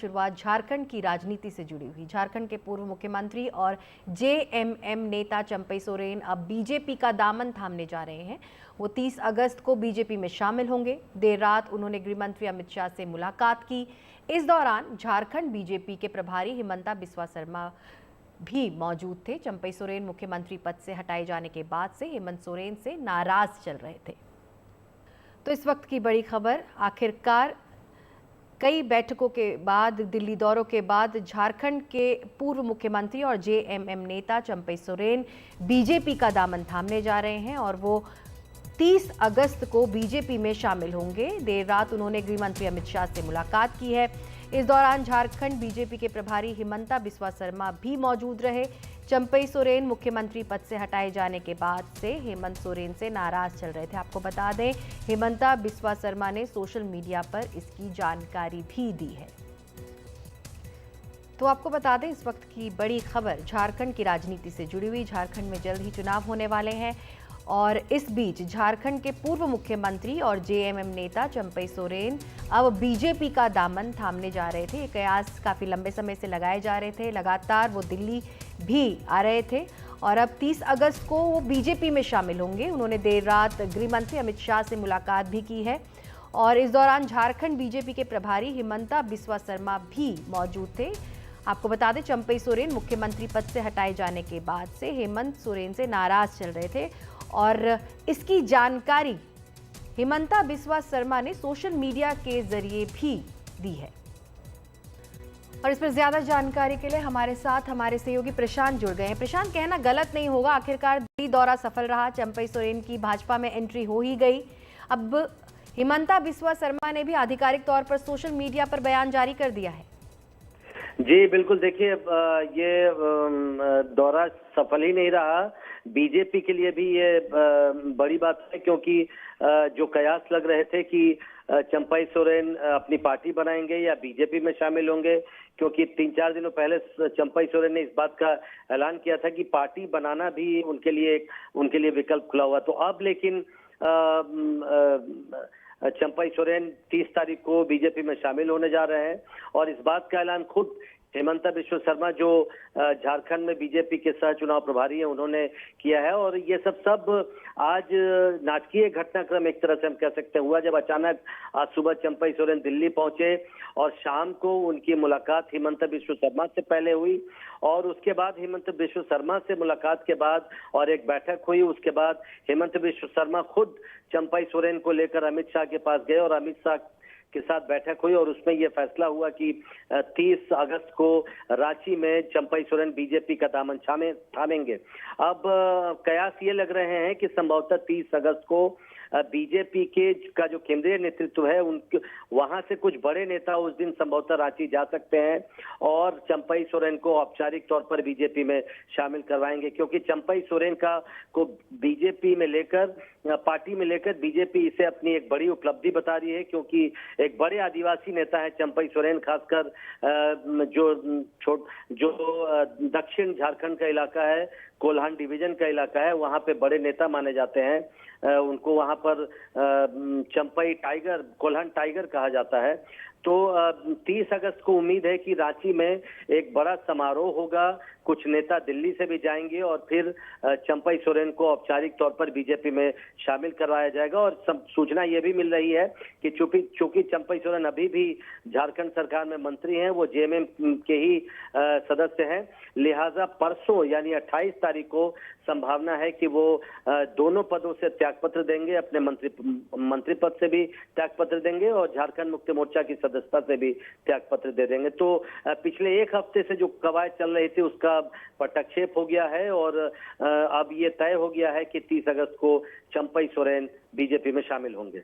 शुरुआत झारखंड की राजनीति से जुड़ी हुई। झारखंड के पूर्व मुख्यमंत्री और जेएमएम नेता चंपई सोरेन अब बीजेपी का दामन थामने जा रहे हैं। वो 30 अगस्त को बीजेपी में शामिल होंगे। देर रात उन्होंने गृह मंत्री अमित शाह से मुलाकात की। इस दौरान झारखंड बीजेपी के प्रभारी हिमंता बिस्वा शर्मा भी मौजूद थे। चंपई सोरेन मुख्यमंत्री पद से हटाए जाने के बाद से हेमंत सोरेन से नाराज चल रहे थे। तो इस वक्त की बड़ी खबर, आखिरकार कई बैठकों के बाद, दिल्ली दौरों के बाद झारखंड के पूर्व मुख्यमंत्री और जेएमएम नेता चंपई सोरेन बीजेपी का दामन थामने जा रहे हैं और वो 30 अगस्त को बीजेपी में शामिल होंगे। देर रात उन्होंने गृह मंत्री अमित शाह से मुलाकात की है। इस दौरान झारखंड बीजेपी के प्रभारी हिमंता बिस्वा शर्मा भी मौजूद रहे। चंपई सोरेन मुख्यमंत्री पद से हटाए जाने के बाद से हेमंत सोरेन से नाराज चल रहे थे। आपको बता दें, हिमंता बिस्वा शर्मा ने सोशल मीडिया पर इसकी जानकारी भी दी है। तो आपको बता दें, इस वक्त की बड़ी खबर झारखंड की राजनीति से जुड़ी हुई। झारखंड में जल्द ही चुनाव होने वाले हैं और इस बीच झारखंड के पूर्व मुख्यमंत्री और जेएमएम नेता चंपई सोरेन अब बीजेपी का दामन थामने जा रहे थे। ये कयास काफ़ी लंबे समय से लगाए जा रहे थे। लगातार वो दिल्ली भी आ रहे थे और अब 30 अगस्त को वो बीजेपी में शामिल होंगे। उन्होंने देर रात गृह मंत्री अमित शाह से मुलाकात भी की है और इस दौरान झारखंड बीजेपी के प्रभारी हिमंता बिस्वा शर्मा भी मौजूद थे। आपको बता दें, चंपई सोरेन मुख्यमंत्री पद से हटाए जाने के बाद से हेमंत सोरेन से नाराज चल रहे थे और इसकी जानकारी हिमंता बिस्वा शर्मा ने सोशल मीडिया के जरिए भी दी है। और इस पर ज्यादा जानकारी के लिए हमारे साथ हमारे सहयोगी प्रशांत जुड़ गए हैं। प्रशांत, कहना गलत नहीं होगा, आखिरकार दिल्ली दौरा सफल रहा, चंपई सोरेन की भाजपा में एंट्री हो ही गई। अब हिमंता बिस्वा शर्मा ने भी आधिकारिक तौर पर सोशल मीडिया पर बयान जारी कर दिया है। जी बिल्कुल, देखिए ये दौरा सफल ही नहीं रहा। बीजेपी के लिए भी ये बड़ी बात है, क्योंकि जो कयास लग रहे थे कि चंपई सोरेन अपनी पार्टी बनाएंगे या बीजेपी में शामिल होंगे, क्योंकि 3-4 दिनों पहले चंपई सोरेन ने इस बात का ऐलान किया था कि पार्टी बनाना भी उनके लिए विकल्प खुला हुआ। तो अब लेकिन चंपई सोरेन 30 तारीख को बीजेपी में शामिल होने जा रहे हैं और इस बात का ऐलान खुद हिमंता बिस्वा शर्मा, जो झारखंड में बीजेपी के सह चुनाव प्रभारी हैं, उन्होंने किया है। और ये सब आज नाटकीय घटनाक्रम एक तरह से हम कह सकते हैं हुआ, जब अचानक आज सुबह चंपई सोरेन दिल्ली पहुंचे और शाम को उनकी मुलाकात हिमंता बिस्वा शर्मा से पहले हुई और उसके बाद हिमंता बिस्वा शर्मा से मुलाकात के बाद और एक बैठक हुई। उसके बाद हिमंता बिस्वा शर्मा खुद चंपई सोरेन को लेकर अमित शाह के पास गए और अमित शाह के साथ बैठक हुई और उसमें यह फैसला हुआ कि 30 अगस्त को रांची में चंपई सोरेन बीजेपी का दामन थामेंगे। अब कयास ये लग रहे हैं कि संभवतः 30 अगस्त को बीजेपी का जो केंद्रीय नेतृत्व है, उनके वहां से कुछ बड़े नेता उस दिन संभवतः रांची जा सकते हैं और चंपई सोरेन को औपचारिक तौर पर बीजेपी में शामिल करवाएंगे, क्योंकि चंपई सोरेन को बीजेपी में लेकर, पार्टी में लेकर बीजेपी इसे अपनी एक बड़ी उपलब्धि बता रही है, क्योंकि एक बड़े आदिवासी नेता है चंपई सोरेन, खासकर जो दक्षिण झारखंड का इलाका है, कोल्हान डिवीजन का इलाका है, वहां पे बड़े नेता माने जाते हैं। उनको वहां पर चंपई टाइगर, कोल्हान टाइगर कहा जाता है। तो 30 अगस्त को उम्मीद है कि रांची में एक बड़ा समारोह होगा, कुछ नेता दिल्ली से भी जाएंगे और फिर चंपई सोरेन को औपचारिक तौर पर बीजेपी में शामिल करवाया जाएगा। और सूचना ये भी मिल रही है कि चूंकि चंपई सोरेन अभी भी झारखंड सरकार में मंत्री हैं, वो जेएमएम के ही सदस्य हैं, लिहाजा परसों यानी 28 तारीख को संभावना है कि वो दोनों पदों से त्यागपत्र देंगे, अपने मंत्री पद से भी त्यागपत्र देंगे और झारखंड मुक्ति मोर्चा की सदस्यता से भी त्यागपत्र दे देंगे। तो पिछले एक हफ्ते से जो कवायद चल रही थी उसका पटक्षेप हो गया है और अब ये तय हो गया है कि 30 अगस्त को चंपई सोरेन बीजेपी में शामिल होंगे।